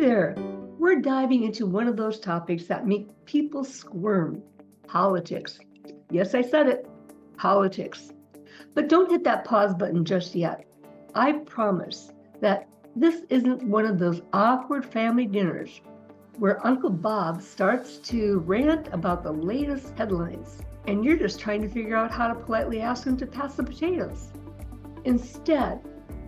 there. We're diving into one of those topics that make people squirm. Politics. Yes, I said it. Politics. But don't hit that pause button just yet. I promise that this isn't one of those awkward family dinners where Uncle Bob starts to rant about the latest headlines, and you're just trying to figure out how to politely ask him to pass the potatoes. Instead,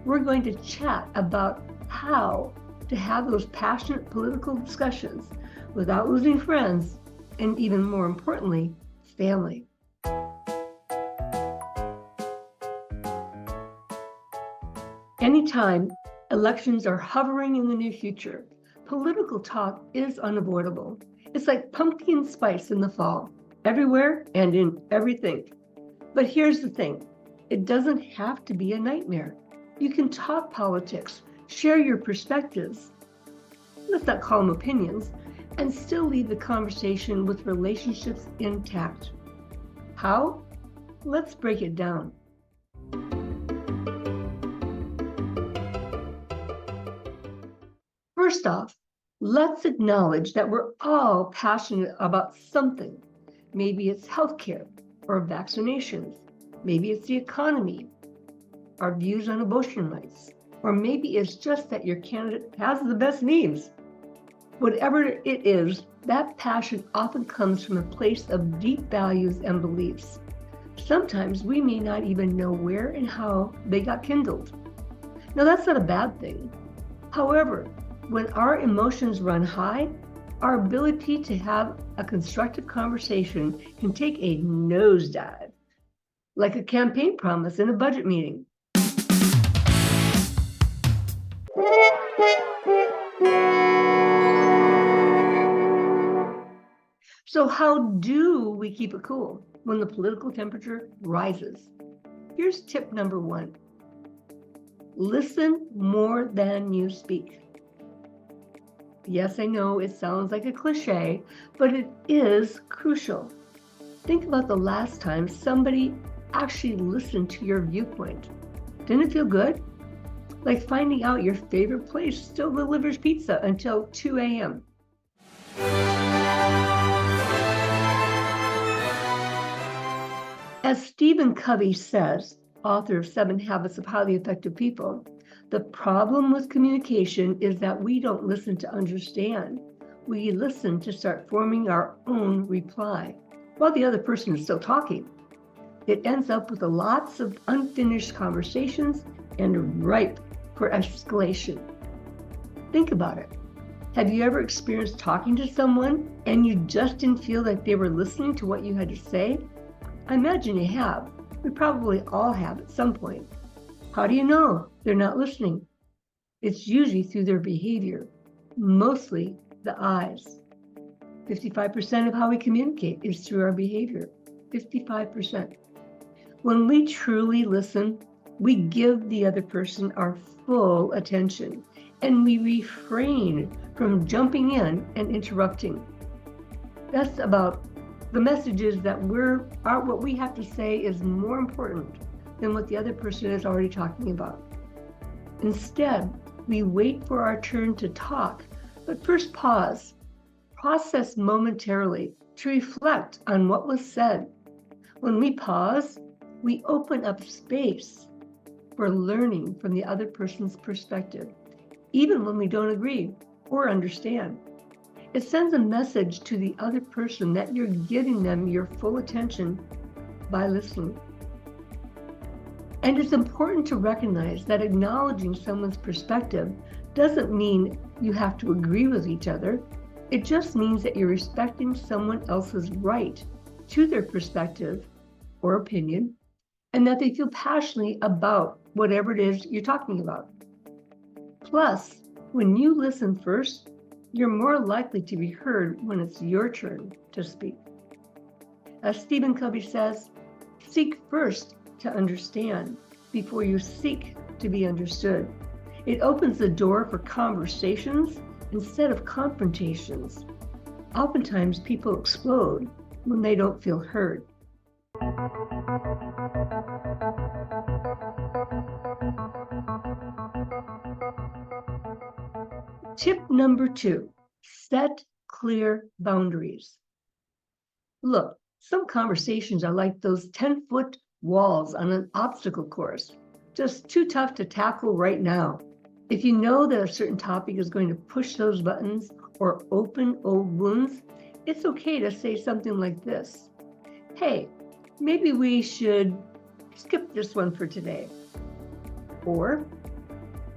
we're going to chat about how to have those passionate political discussions without losing friends, and even more importantly, family. Anytime elections are hovering in the near future, political talk is unavoidable. It's like pumpkin spice in the fall, everywhere and in everything. But here's the thing, it doesn't have to be a nightmare. You can talk politics, share your perspectives, let's not call them opinions, and still leave the conversation with relationships intact. How? Let's break it down. First off, let's acknowledge that we're all passionate about something. Maybe it's healthcare or vaccinations. Maybe it's the economy, our views on abortion rights, or maybe it's just that your candidate has the best memes. Whatever it is, that passion often comes from a place of deep values and beliefs. Sometimes we may not even know where and how they got kindled. Now, that's not a bad thing. However, when our emotions run high, our ability to have a constructive conversation can take a nosedive, like a campaign promise in a budget meeting. So how do we keep it cool when the political temperature rises? Here's tip number 1. Listen more than you speak. Yes, I know it sounds like a cliche, but it is crucial. Think about the last time somebody actually listened to your viewpoint. Didn't it feel good? Like finding out your favorite place still delivers pizza until 2 a.m. As Stephen Covey says, author of 7 Habits of Highly Effective People, the problem with communication is that we don't listen to understand. We listen to start forming our own reply while the other person is still talking. It ends up with lots of unfinished conversations and ripe for escalation. Think about it. Have you ever experienced talking to someone and you just didn't feel like they were listening to what you had to say? I imagine you have. We probably all have at some point. How do you know they're not listening? It's usually through their behavior, mostly the eyes. 55% of how we communicate is through our behavior. 55%. When we truly listen, we give the other person our full attention, and we refrain from jumping in and interrupting. That's about the messages that what we have to say is more important than what the other person is already talking about. Instead, we wait for our turn to talk, but first pause, process momentarily to reflect on what was said. When we pause, we open up space for learning from the other person's perspective, even when we don't agree or understand. It sends a message to the other person that you're giving them your full attention by listening. And it's important to recognize that acknowledging someone's perspective doesn't mean you have to agree with each other. It just means that you're respecting someone else's right to their perspective or opinion, and that they feel passionately about whatever it is you're talking about. Plus, when you listen first, you're more likely to be heard when it's your turn to speak. As Stephen Covey says, seek first to understand before you seek to be understood. It opens the door for conversations instead of confrontations. Oftentimes, people explode when they don't feel heard. Tip number 2, set clear boundaries. Look, some conversations are like those 10-foot walls on an obstacle course, just too tough to tackle right now. If you know that a certain topic is going to push those buttons or open old wounds, it's okay to say something like this. Hey, maybe we should skip this one for today. Or,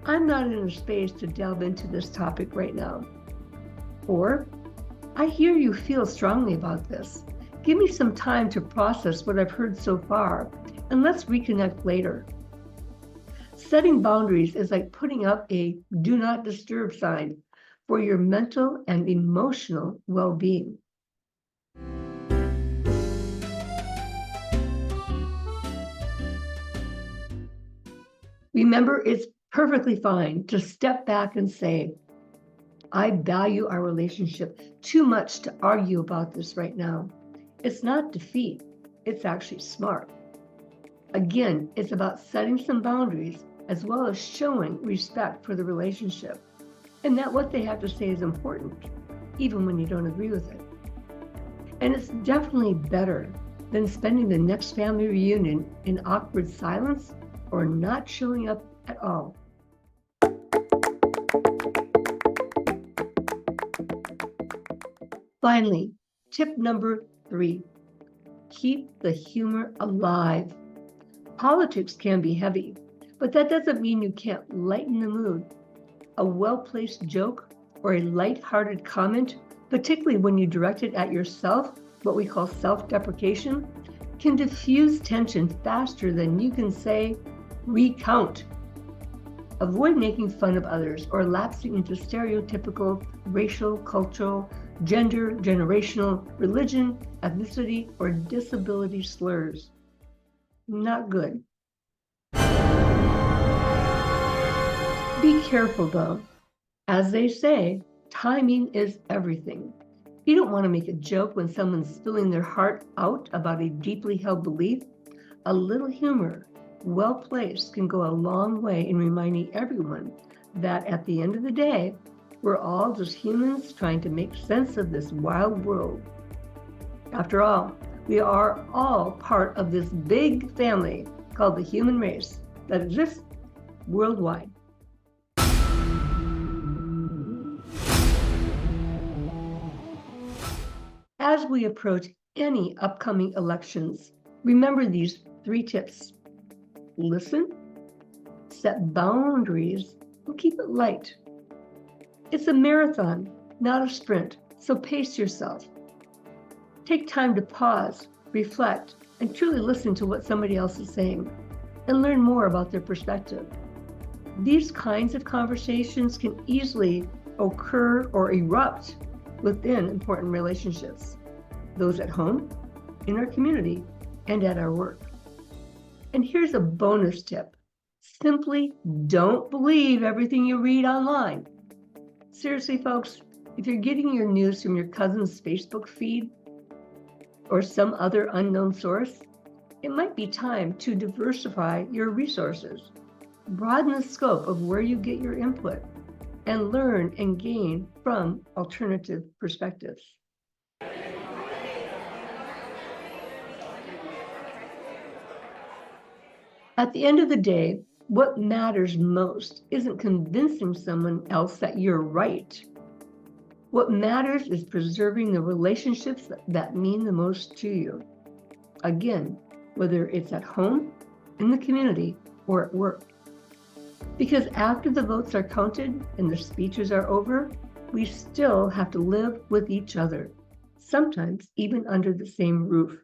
I'm not in a space to delve into this topic right now. Or, I hear you feel strongly about this. Give me some time to process what I've heard so far, and let's reconnect later. Setting boundaries is like putting up a do not disturb sign for your mental and emotional well-being. Remember, it's perfectly fine to step back and say, I value our relationship too much to argue about this right now. It's not defeat, it's actually smart. Again, it's about setting some boundaries as well as showing respect for the relationship, and that what they have to say is important, even when you don't agree with it. And it's definitely better than spending the next family reunion in awkward silence or not showing up at all. Finally, tip number 3, keep the humor alive. Politics can be heavy, but that doesn't mean you can't lighten the mood. A well-placed joke or a light-hearted comment, particularly when you direct it at yourself, what we call self-deprecation, can diffuse tension faster than you can say, recount. Avoid making fun of others or lapsing into stereotypical racial, cultural, gender, generational, religion, ethnicity, or disability slurs. Not good. Be careful though. As they say, timing is everything. You don't want to make a joke when someone's spilling their heart out about a deeply held belief. A little humor, well placed, can go a long way in reminding everyone that at the end of the day, we're all just humans trying to make sense of this wild world. After all, we are all part of this big family called the human race that exists worldwide. As we approach any upcoming elections, remember these 3 tips. Listen, set boundaries, and keep it light. It's a marathon, not a sprint, so pace yourself. Take time to pause, reflect, and truly listen to what somebody else is saying, and learn more about their perspective. These kinds of conversations can easily occur or erupt within important relationships, those at home, in our community, and at our work. And here's a bonus tip. Simply don't believe everything you read online. Seriously, folks, if you're getting your news from your cousin's Facebook feed or some other unknown source, it might be time to diversify your resources. Broaden the scope of where you get your input and learn and gain from alternative perspectives. At the end of the day, what matters most isn't convincing someone else that you're right. What matters is preserving the relationships that mean the most to you. Again, whether it's at home, in the community, or at work. Because after the votes are counted and the speeches are over, we still have to live with each other, sometimes even under the same roof.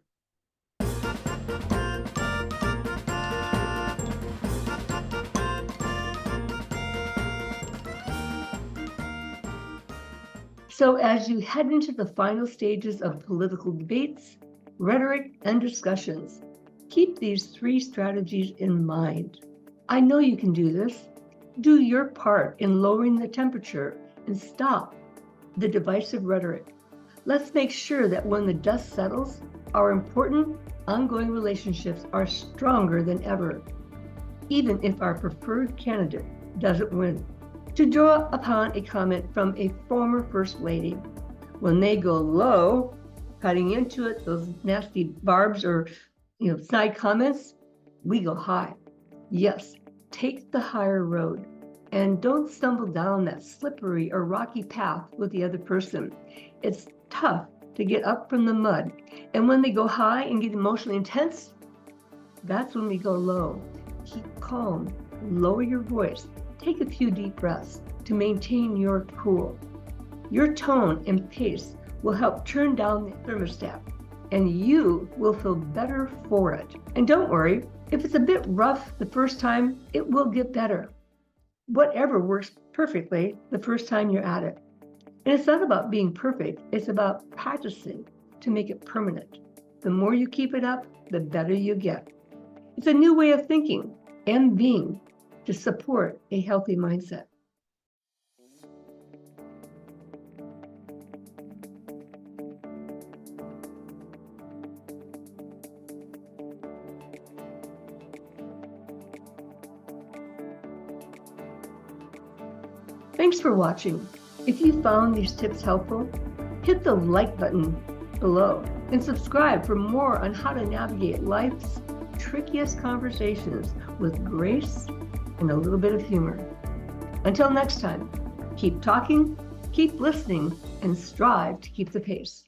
So as you head into the final stages of political debates, rhetoric, and discussions, keep these 3 strategies in mind. I know you can do this. Do your part in lowering the temperature and stop the divisive rhetoric. Let's make sure that when the dust settles, our important ongoing relationships are stronger than ever, even if our preferred candidate doesn't win. To draw upon a comment from a former First Lady, when they go low, cutting into it, those nasty barbs or snide comments, we go high. Yes, take the higher road and don't stumble down that slippery or rocky path with the other person. It's tough to get up from the mud. And when they go high and get emotionally intense, that's when we go low. Keep calm, lower your voice, take a few deep breaths to maintain your cool. Your tone and pace will help turn down the thermostat, and you will feel better for it. And don't worry, if it's a bit rough the first time, it will get better. Whatever works perfectly the first time you're at it. And it's not about being perfect, it's about practicing to make it permanent. The more you keep it up, the better you get. It's a new way of thinking and being to support a healthy mindset. Thanks for watching. If you found these tips helpful, hit the like button below and subscribe for more on how to navigate life's trickiest conversations with grace and a little bit of humor. Until next time, keep talking, keep listening, and strive to keep the pace.